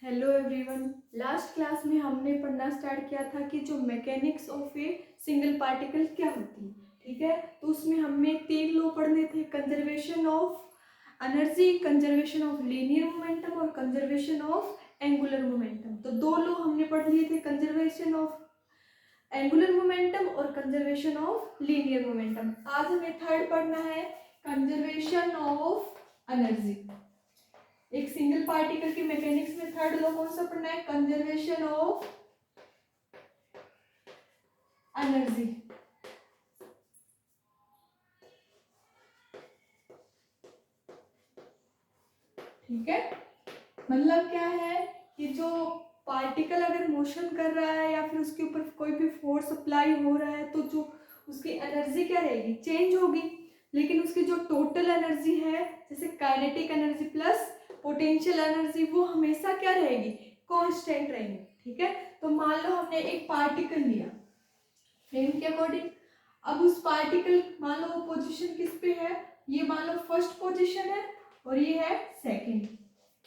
Hello everyone. Last class में हमने पढ़ना स्टार्ट किया था कि जो mechanics of a single particle क्या होती है। ठीक है, तो उसमें हमें 3 लॉ पढ़ने थे, conservation of energy, conservation of linear momentum और कंजर्वेशन ऑफ एंगुलर मोमेंटम। तो 2 लॉ हमने पढ़ लिए थे, कंजर्वेशन ऑफ एंगुलर मोमेंटम और कंजर्वेशन ऑफ लीनियर मोमेंटम। आज हमें थर्ड पढ़ना है, कंजर्वेशन ऑफ एनर्जी। एक सिंगल पार्टिकल की मैकेनिक्स में थर्ड लॉ कौन सा पढ़ना है? Conservation of energy. ठीक है, मतलब क्या है कि जो पार्टिकल अगर मोशन कर रहा है या फिर उसके ऊपर कोई भी फोर्स अप्लाई हो रहा है तो जो उसकी एनर्जी क्या रहेगी? चेंज होगी। लेकिन उसकी जो टोटल एनर्जी है, जैसे kinetic energy plus potential energy, वो हमेशा क्या रहेगी? कांस्टेंट रहेगी। ठीक है, तो मान लो हमने एक पार्टिकल लिया फ्रेम के अकॉर्डिंग। अब उस पार्टिकल, मान लो वो पोजीशन किस पे है? ये मान लो फर्स्ट पोजीशन है और ये है सेकंड।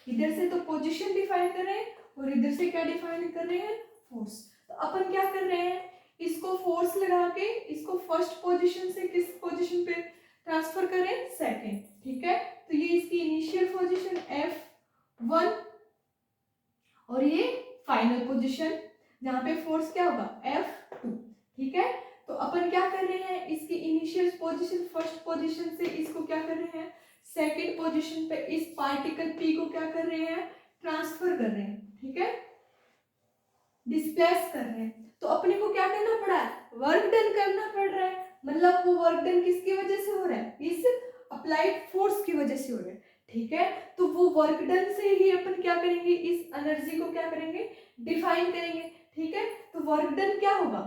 इधर से तो पोजीशन डिफाइन कर रहे हैं और इधर से क्या डिफाइन कर रहे हैं? फोर्स। तो अपन क्या कर रहे हैं? इसको फोर्स लगा के इसको फर्स्ट पोजीशन से किस पोजीशन पे ट्रांसफर करें? सेकंड। ठीक है, तो ये इसकी इनिशियल पोजीशन F1 और ये फाइनल पोजीशन जहां पे फोर्स क्या होगा? F2। ठीक है, तो अपन क्या कर रहे हैं? इसकी इनिशियल पोजीशन फर्स्ट पोजीशन से इसको क्या कर रहे हैं? सेकंड पोजीशन पे इस पार्टिकल P को क्या कर रहे हैं? ट्रांसफर कर रहे हैं। ठीक है, डिस्प्लेस कर रहे हैं। तो अपने को क्या करना पड़ा है? वर्क डन करना पड़ रहा है। मतलब वो वर्क डन किसकी वजह से हो रहा है? इस अप्लाइड फोर्स की वजह से हो रहा है। ठीक है, तो वो वर्क डन से ही अपन क्या करेंगे? इस एनर्जी को क्या करेंगे? डिफाइन करेंगे। ठीक है, तो वर्क डन क्या होगा?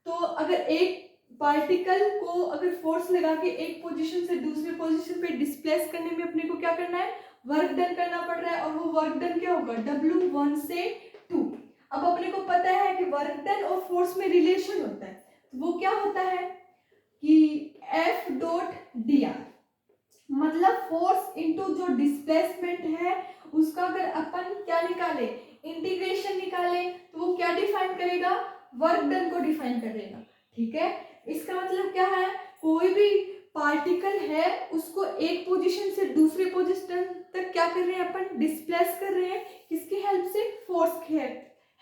तो अगर एक पार्टिकल को अगर फोर्स लगा के एक पोजीशन से दूसरे पोजीशन पे डिस्प्लेस करने में अपने को क्या करना है? वर्क डन करना पड़ रहा है। और वो वर्क डन क्या होगा? W1 से 2। अब अपने को पता है कि वर्क डन और फोर्स में रिलेशन होता है, तो वो क्या होता है कि F डॉट डी आर, मतलब फोर्स इनटू जो डिस्प्लेसमेंट है उसका अगर अपन क्या निकाले? इंटीग्रेशन निकाले, तो वो क्या डिफाइन करेगा? वर्क डन को डिफाइन करेगा। ठीक है, इसका मतलब क्या है? कोई भी पार्टिकल है उसको एक पोजीशन से दूसरे पोजीशन तक क्या कर रहे हैं? अपन डिस्प्लेस कर रहे हैं। किसकी हेल्प से? फोर्स की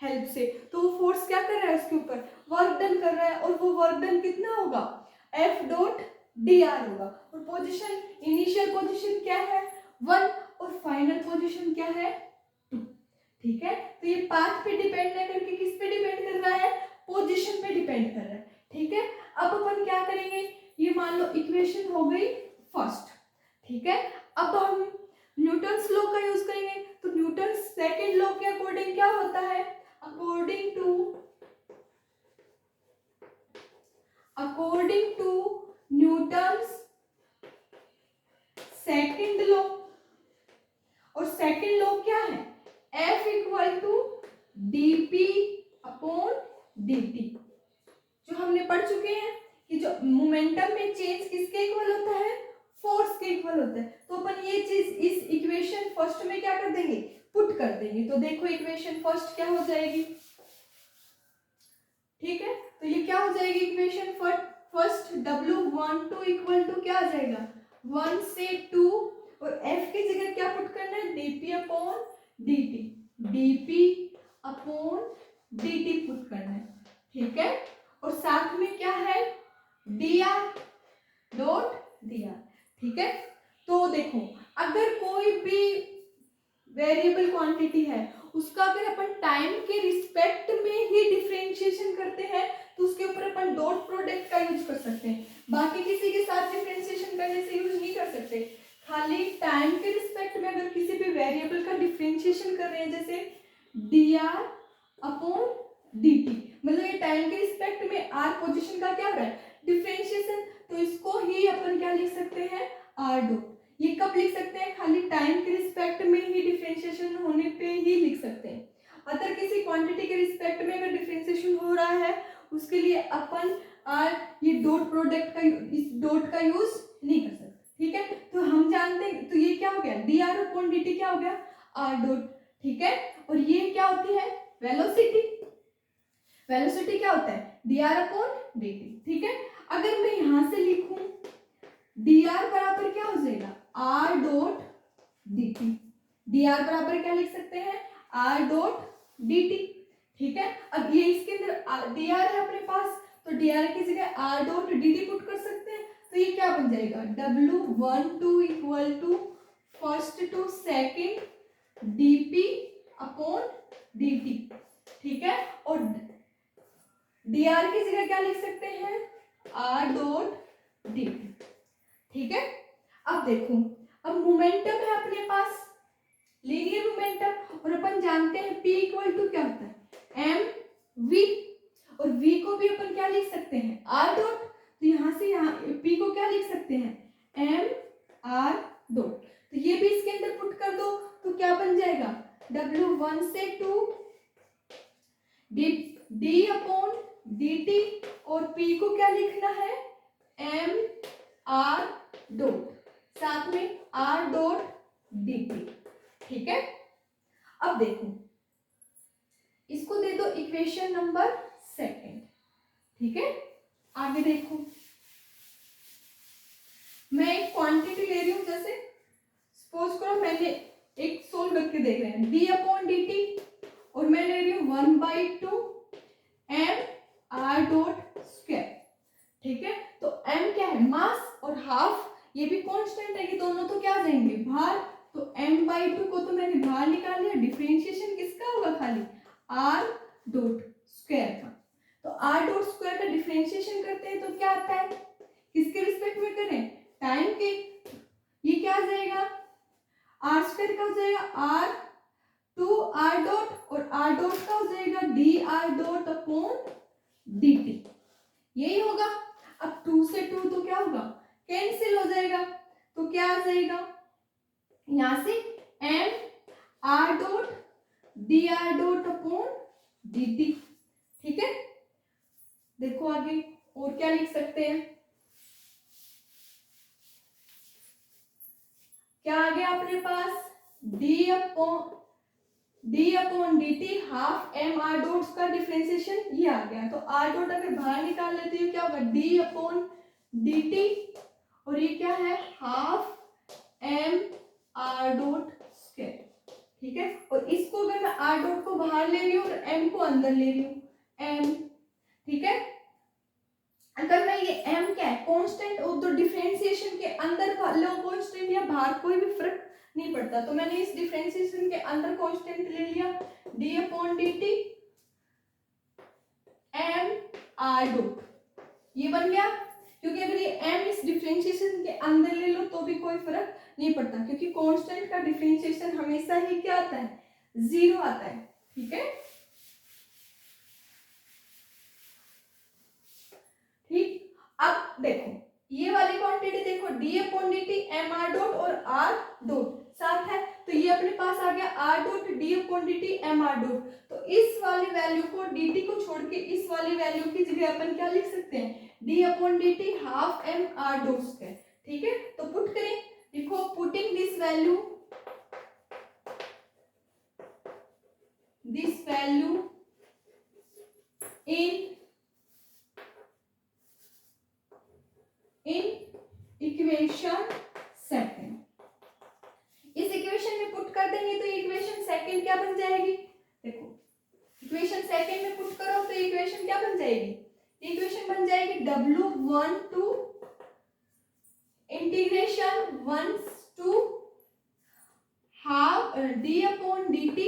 हेल्प से। तो वो फोर्स क्या कर रहा है? उसके ऊपर वर्क डन कर रहा है। और वो वर्क डन कितना होगा? F डॉट डी आर होगा। और पोजीशन, इनिशियल पोजीशन क्या है? 1 और फाइनल पोजीशन क्या है? 2। ठीक है, तो ये पाथ पे डिपेंड नहीं करके किस पे डिपेंड कर रहा है? पोजीशन पे डिपेंड कर रहा है। ठीक है, अब अपन क्या करेंगे? ये मान लो इक्वेशन हो गई फर्स्ट। ठीक है, अब हम न्यूटन्स लॉ का यूज करेंगे। तो न्यूटन्स सेकंड लॉ के अकॉर्डिंग क्या होता है? According to Newton's second law, और सेकंड लॉ क्या है? F equal to dp upon dt। जो हमने पढ़ चुके हैं कि जो मोमेंटम में चेंज किसके इक्वल होता है? फोर्स के इक्वल होता है। तो अपन ये चीज इस इक्वेशन फर्स्ट में क्या कर देंगे? पुट कर देंगे। तो देखो इक्वेशन फर्स्ट क्या हो जाएगी? ठीक है, तो ये क्या हो जाएगी equation first? W12 equal to क्या आ जाएगा? 1 से 2 और F की जगह क्या पुट करना है? dp upon dt, dp upon dt put करना है। ठीक है, और साथ में क्या है? dr dot dr। ठीक है, तो देखो अगर कोई भी वेरिएबल क्वांटिटी है उसका अगर अपन टाइम के रिस्पेक्ट में ही डिफरेंशिएशन करते हैं तो उसके ऊपर अपन डॉट प्रोडक्ट का यूज कर सकते हैं। बाकी किसी के साथ डिफरेंशिएशन करने से यूज नहीं कर सकते। खाली टाइम के रिस्पेक्ट में अगर किसी भी वेरिएबल का डिफरेंशिएशन कर रहे हैं, जैसे dr अपॉन dt, मतलब ये टाइम के रिस्पेक्ट में r पोजीशन का क्या हो रहा है? डिफरेंशिएशन। तो इसको ही अपन क्या लिख सकते हैं? r dot. ये कब लिख सकते हैं? खाली टाइम के रिस्पेक्ट में ही डिफरेंशिएशन होने पे ही लिख सकते हैं। अगर किसी क्वांटिटी के रिस्पेक्ट में अगर डिफरेंशिएशन हो रहा है उसके लिए अपन ये डॉट प्रोडक्ट का, इस डॉट का यूज नहीं कर सकते। ठीक है, तो हम जानते हैं, तो ये क्या हो गया? D R upon D T क्या हो गया? R dot. ठीक है, और ये क्या होती है वेलोसिटी। वेलोसिटी क्या होता है dr/dt। ठीक है, अगर मैं यहां से लिखूं dr बराबर क्या हो जाएगा r डॉट dt। dr बराबर क्या लिख सकते हैं r डॉट dt। ठीक है, अब ये इसके अंदर dr है अपने पास, तो dr की जगह r डॉट dt पुट कर सकते हैं। तो ये क्या बन जाएगा W12 equal to first to second dp upon dt। ठीक है, और dr की जगह क्या लिख सकते हैं r डॉट dt। ठीक है, अब देखो, अब मोमेंटम है अपने पास लीनियर मोमेंटम, और अपन जानते हैं p इक्वल टू क्या होता है mv, और v को भी अपन क्या लिख सकते हैं r डॉट। तो यहां से यहाँ p को क्या लिख सकते हैं m r डॉट। तो ये भी इसके अंदर पुट कर दो, तो क्या बन जाएगा W1 से 2 d अपॉन dt, और p को क्या लिखना है m r डॉट, साथ में r डॉट dt। ठीक है, अब देखो इसको दे दो इक्वेशन नंबर सेकंड। ठीक है, आगे देखो, मैं एक क्वांटिटी ले रही हूं, जैसे सपोज करो मैंने एक सोल्व करके देख रहे हैं d अपॉन dt, और मैं ले रही हूँ 1/2 m r डॉट स्क्वायर। ठीक है, तो m क्या है मास, और हाफ ये भी कांस्टेंट है, ये दोनों तो क्या आ जाएंगे बाहर। तो m/2 को तो मैंने बाहर निकाल लिया, डिफरेंशिएशन किसका होगा खाली r डॉट स्क्वायर का। तो r डॉट स्क्वायर का डिफरेंशिएशन करते हैं तो क्या आता है, किसके रिस्पेक्ट में करें टाइम के। ये क्या आ जाएगा r स्क्वायर का हो जाएगा r टू r डॉट, और r डॉट का हो जाएगा dr डॉट अपॉन dt। यही होगा। अब 2 से 2 तो क्या होगा कैंसिल हो जाएगा, तो क्या आ जाएगा यहां से m r dot dr dot upon dt। ठीक है, देखो आगे और क्या लिख सकते हैं, क्या आ गया अपने पास d upon dt half m r dot का डिफरेंशिएशन ये आ गया। तो r डॉट अगर बाहर निकाल लेते हो क्या होगा d अपॉन dt, और ये क्या है half m r dot square. ठीक है, और इसको अगर मैं r डॉट को बाहर ले रही हूँ और m को अंदर ले रही हूँ m। ठीक है, अगर मैं ये m क्या है कांस्टेंट, और तो डिफरेंशिएशन के अंदर लो कांस्टेंट या बाहर कोई भी फर्क नहीं पड़ता, तो मैंने इस डिफरेंशिएशन के अंदर कांस्टेंट ले लिया d upon dt m r dot, ये बन गया। क्योंकि अगर ये m इस डिफरेंशिएशन के अंदर ले लो तो भी कोई फर्क नहीं पड़ता, क्योंकि कांस्टेंट का डिफरेंशिएशन हमेशा ही क्या आता है 0 आता है। ठीक है, ठीक, अब देखो ये वाली क्वांटिटी देखो d upon dt m r dot और r डॉट साथ है, तो ये अपने पास आ गया r dot d upon dt m r dot. तो इस वाली वैल्यू को dt को छोड़ के इस वाली वैल्यू की जगह अपन क्या लिख सकते हैं d upon dt half m r dot square. ठीक है, तो पुट करें, देखो putting this value in equation second, इस इक्वेशन में पुट कर देंगे तो इक्वेशन सेकंड क्या बन जाएगी, देखो इक्वेशन सेकंड में पुट करो तो इक्वेशन क्या बन जाएगी, इक्वेशन बन जाएगी W12 integration 1 to half d upon dt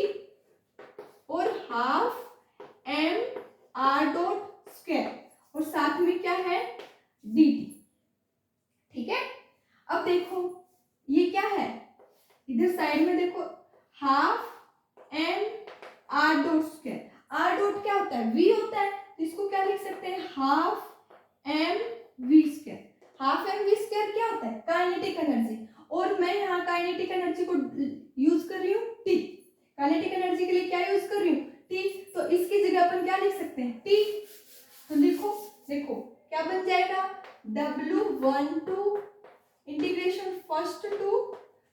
और half m r dot square, और साथ में क्या है dt। ठीक है, अब देखो ये क्या है, इधर साइड में देखो half m r dot square, r dot क्या होता है v होता है, तो इसको क्या लिख सकते हैं half m v square. Half m v square क्या होता है काइनेटिक एनर्जी, और मैं यहाँ काइनेटिक एनर्जी को यूज कर रही हूँ t, काइनेटिक एनर्जी के लिए क्या यूज कर रही हूँ t, तो इसकी जगह अपन क्या लिख सकते हैं t। तो लिखो, देखो क्या बन जाएगा W12 integration first to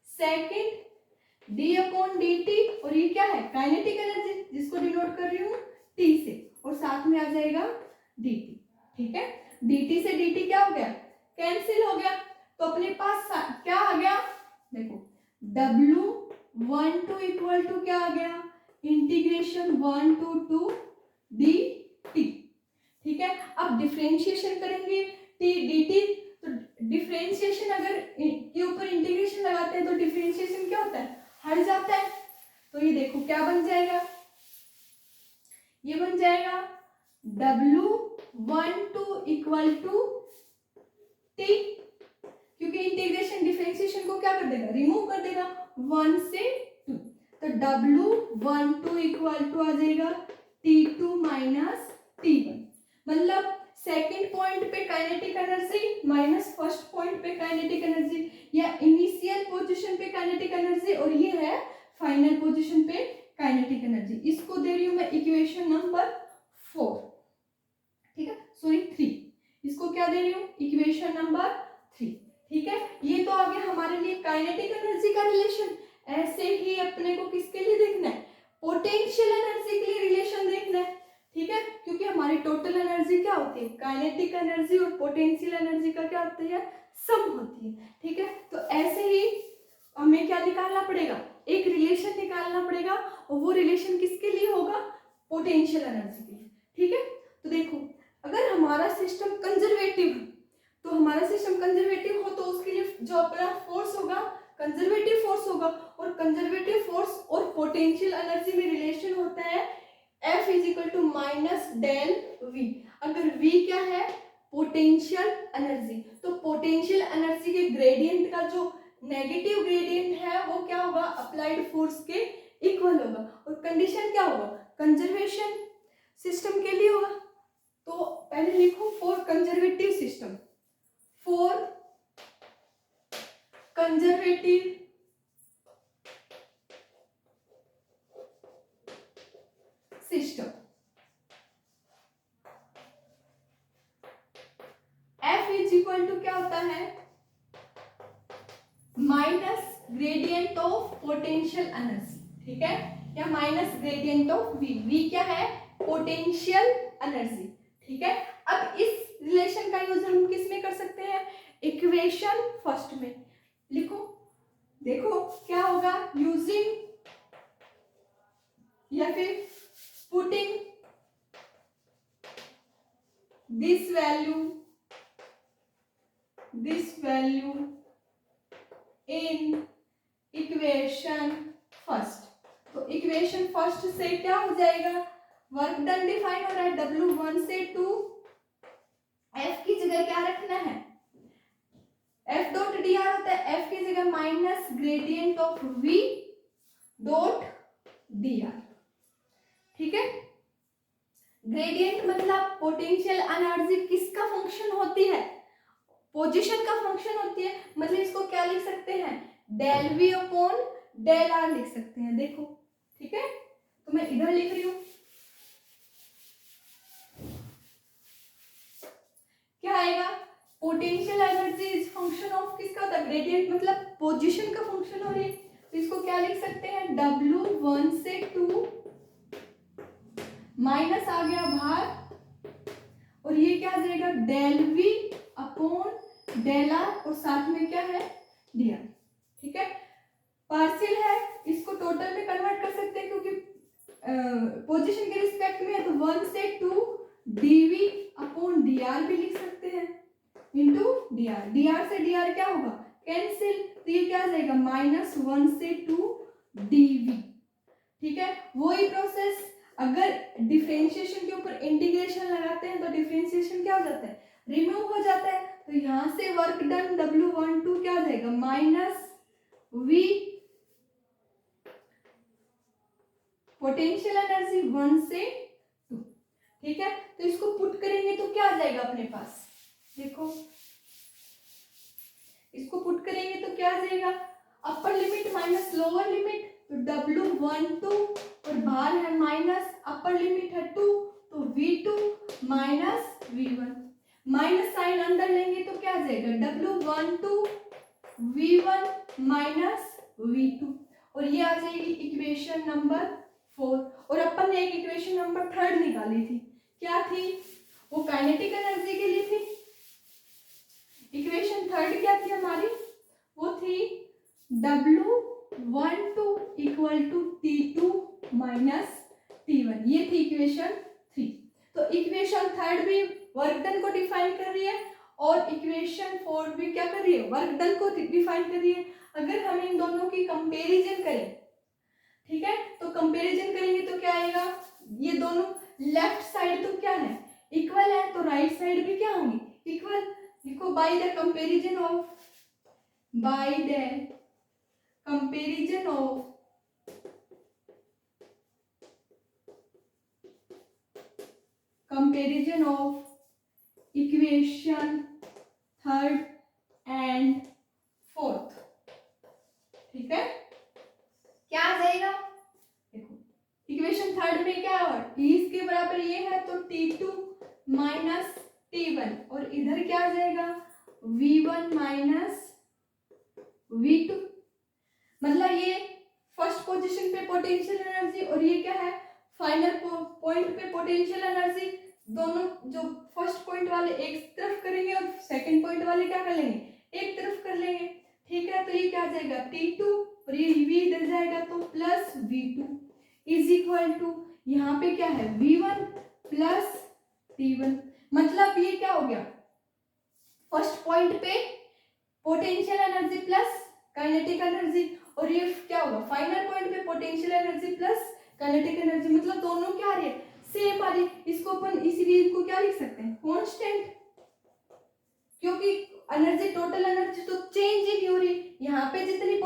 second D upon D T, और ये क्या है काइनेटिक एनर्जी जिसको डिनोट कर रही हूँ टी से, और साथ में आ जाएगा डी टी। ठीक है, डी टी से डी टी क्या हो गया कैंसिल हो गया, तो अपने पास क्या आ गया देखो W12 इक्वल टू क्या आ गया इंटीग्रेशन 1 to 2 डी टी। ठीक है, अब डिफरेंशिएशन करेंगे टी डी टी, तो डिफरेंशिएशन अगर के ऊपर इंटीग्रेशन लगाते हैं तो डिफरेंशिएशन क्या होता है हट जाता है, तो ये देखो क्या बन जाएगा, ये बन जाएगा W12 इक्वल टू टी, क्योंकि इंटीग्रेशन डिफरेंशिएशन को क्या कर देगा रिमूव कर देगा 1 से 2, तो W12 इक्वल टू आ जाएगा T2 माइनस T1, मतलब सेकेंड पॉइंट पे kinetic energy minus first point पे काइनेटिक एनर्जी, या इनिशियल पोजीशन पे काइनेटिक एनर्जी और ये है फाइनल पोजीशन पे काइनेटिक एनर्जी। इसको दे रही हूं मैं इक्वेशन नंबर 4, ठीक है सॉरी 3, इसको क्या दे रही हूँ इक्वेशन नंबर 3। ठीक है, ये तो आ गया हमारे लिए काइनेटिक एनर्जी का रिलेशन। ऐसे ही अपने को किसके लिए देखना है पोटेंशियल एनर्जी के लिए रिलेशन देखना है। ठीक है, क्योंकि हमारी टोटल एनर्जी क्या होती है काइनेटिक एनर्जी और पोटेंशियल एनर्जी का क्या होती है सम होती है। ठीक है, तो ऐसे ही हमें क्या निकालना पड़ेगा एक रिलेशन निकालना पड़ेगा, और वो रिलेशन किसके लिए होगा पोटेंशियल एनर्जी के लिए। ठीक है, तो देखो अगर हमारा सिस्टम कंजर्वेटिव है, तो हमारा सिस्टम कंजर्वेटिव हो तो उसके लिए जो अपना फोर्स होगा कंजर्वेटिव फोर्स होगा, और कंजर्वेटिव फोर्स और पोटेंशियल एनर्जी में रिलेशन होता है F is equal to minus del V। अगर V क्या है पोटेंशियल एनर्जी, तो पोटेंशियल एनर्जी के ग्रेडियंट का जो नेगेटिव ग्रेडियंट है वो क्या होगा अप्लाइड फोर्स के इक्वल होगा, और कंडीशन क्या होगा कंजर्वेशन सिस्टम के लिए होगा। तो पहले लिखो for conservative system, for conservative system F is equal to क्या होता है minus gradient of potential energy. ठीक है, या minus gradient of V। V क्या है पोटेंशियल एनर्जी। ठीक है, अब इस रिलेशन का यूज हम किस में कर सकते हैं इक्वेशन फर्स्ट में लिखो, देखो क्या होगा यूजिंग या फिर putting this value in equation first. तो इक्वेशन फर्स्ट से क्या हो जाएगा वर्क डन डिफाइन हो रहा है W1 से 2, F की जगह क्या रखना है F डॉट dr होता है, F की जगह minus gradient of V dot dr। ठीक है, ग्रेडियंट मतलब पोटेंशियल एनर्जी किसका फंक्शन होती है पोजीशन का फंक्शन होती है, मतलब इसको क्या लिख सकते हैं del V upon del R लिख सकते हैं। देखो ठीक है, तो मैं इधर लिख रही हूं क्या आएगा potential energy is function of किसका होता है ग्रेडियंट मतलब पोजीशन का फंक्शन हो रही है, तो इसको क्या लिख सकते हैं W1 से 2 माइनस आ गया बाहर, और ये क्या आ जाएगा del V upon del R, और साथ में क्या है dr। ठीक है, पार्शियल है इसको टोटल में कन्वर्ट कर सकते हैं क्योंकि पोजीशन के रिस्पेक्ट में है, तो 1 से 2 dv अपॉन dr भी लिख सकते हैं इंटू dr। dr से dr क्या होगा कैंसिल, तो ये क्या आ जाएगा -1 से 2 dv। ठीक है, वही प्रोसेस अगर डिफरेंशिएशन के ऊपर इंटीग्रेशन लगाते हैं तो डिफरेंशिएशन क्या हो जाता है रिमूव हो जाता है, तो यहां से वर्क डन W12 क्या आ जाएगा -v पोटेंशियल एनर्जी 1 से 2। ठीक है, तो इसको पुट करेंगे तो क्या आ जाएगा अपने पास, देखो इसको पुट करेंगे तो क्या आ जाएगा upper limit minus lower limit, तो W12 और बाहर है माइनस अपर लिमिट है 2, तो V2 minus V1, minus sign अंदर लेंगे तो क्या आ जाएगा W12 V1 माइनस V2, और ये आ जाएगी इक्वेशन नंबर 4। और अपन ने एक इक्वेशन नंबर 3 निकाली थी, क्या थी? वो काइनेटिक एनर्जी के लिए थी। इक्वेशन 3 क्या थी हमारी? वो थी W12 equal to T2 minus T1, ये थी इक्वेशन 3। तो इक्वेशन 3 भी वर्क डन को डिफाइन कर रही है और इक्वेशन 4 भी क्या कर रही है? वर्क डन को डिफाइन कर रही है। अगर हम इन दोनों की कंपैरिजन करें, ठीक है, तो कंपैरिजन करेंगे तो क्या आएगा? ये दोनों लेफ्ट साइड तो क्या है? इक्वल है, तो राइट साइड भी क्या होंगी? इक्वल। देखो by the comparison of equation 3 and 4, ठीक है, क्या आ जाएगा? देखो इक्वेशन 3 में क्या है? T इसके बराबर ये है तो T2 माइनस T1, और इधर क्या आ जाएगा? V1 minus V2। मतलब ये फर्स्ट पोजीशन पे पोटेंशियल एनर्जी और ये क्या है? फाइनल पॉइंट पे पोटेंशियल एनर्जी। दोनों जो फर्स्ट पॉइंट वाले एक तरफ करेंगे और सेकंड पॉइंट वाले क्या कर लेंगे? एक तरफ कर लेंगे, ठीक है। तो ये क्या आ जाएगा? T2 और ये V इधर जाएगा तो plus V2 is equal to, यहाँ पे क्या है? V1 plus T1। मतलब ये क्या हो गया? फर्स्ट पॉइंट पे potential energy plus kinetic energy, और ये क्या होगा? फाइनल पॉइंट पे potential energy plus kinetic energy. मतलब दोनों क्या आ रही है? सेम आ रही है। इसको अपन इसीलिए इनको क्या लिख सकते हैं? कांस्टेंट, क्योंकि एनर्जी, टोटल एनर्जी तो चेंज ही नहीं हो रही। यहाँ पे जितनी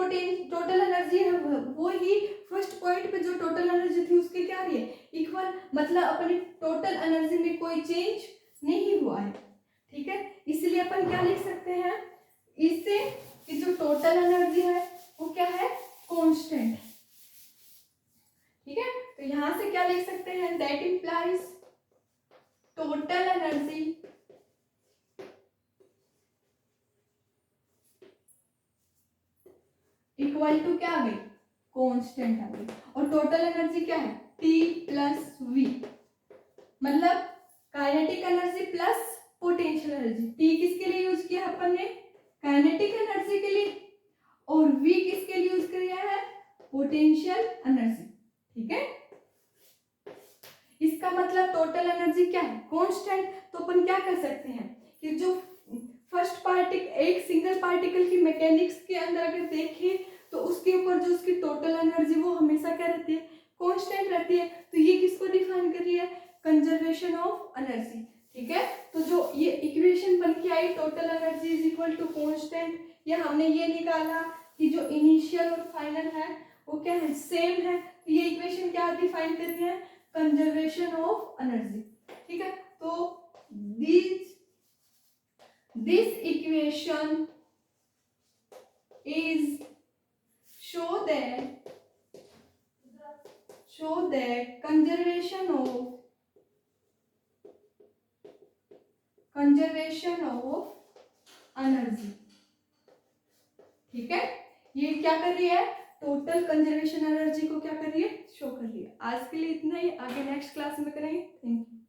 टोटल एनर्जी है वो ही फर्स्ट पॉइंट पे जो टोटल एनर्जी थी उसके क्या आ रही है? इक्वल। मतलब अपनी टोटल एनर्जी में कोई चेंज नहीं हुआ है, ठीक है। इसलिए अपन क्या लिख सकते हैं इससे कि जो टोटल एनर्जी है वो क्या है? कांस्टेंट, ठीक है। तो यहां से क्या लिख सकते हैं? That implies total energy equal to क्या आ गई? कांस्टेंट आ गई। और टोटल एनर्जी क्या है? T plus V। मतलब kinetic energy plus potential energy. T किसके लिए यूज किया अपन ने? काइनेटिक एनर्जी के लिए, और V किसके लिए यूज किया है? पोटेंशियल एनर्जी, ठीक है। इसका मतलब टोटल एनर्जी क्या है? कांस्टेंट। तो अपन क्या कर सकते हैं कि जो फर्स्ट पार्टिकल, एक सिंगल पार्टिकल की मैकेनिक्स के अंदर अगर देखें तो उसके ऊपर जो उसकी टोटल एनर्जी वो हमेशा क्या रहती है? कांस्टेंट रहती है। तो ये किसको डिफाइन कर रही है? कंजर्वेशन ऑफ एनर्जी, ठीक है। तो जो ये इक्वेशन बन के आई total energy is equal to constant, ये हमने ये निकाला कि जो इनिशियल और फाइनल है वो क्या है? सेम है। तो ये इक्वेशन क्या डिफाइन कर रही है? कंजर्वेशन ऑफ एनर्जी, ठीक है। तो this equation is show that conservation of energy, ठीक है। ये क्या कर रही है? टोटल कंजर्वेशन एनर्जी को क्या कर रही है? शो कर रही है। आज के लिए इतना ही, आगे नेक्स्ट क्लास में करेंगे। Thank you.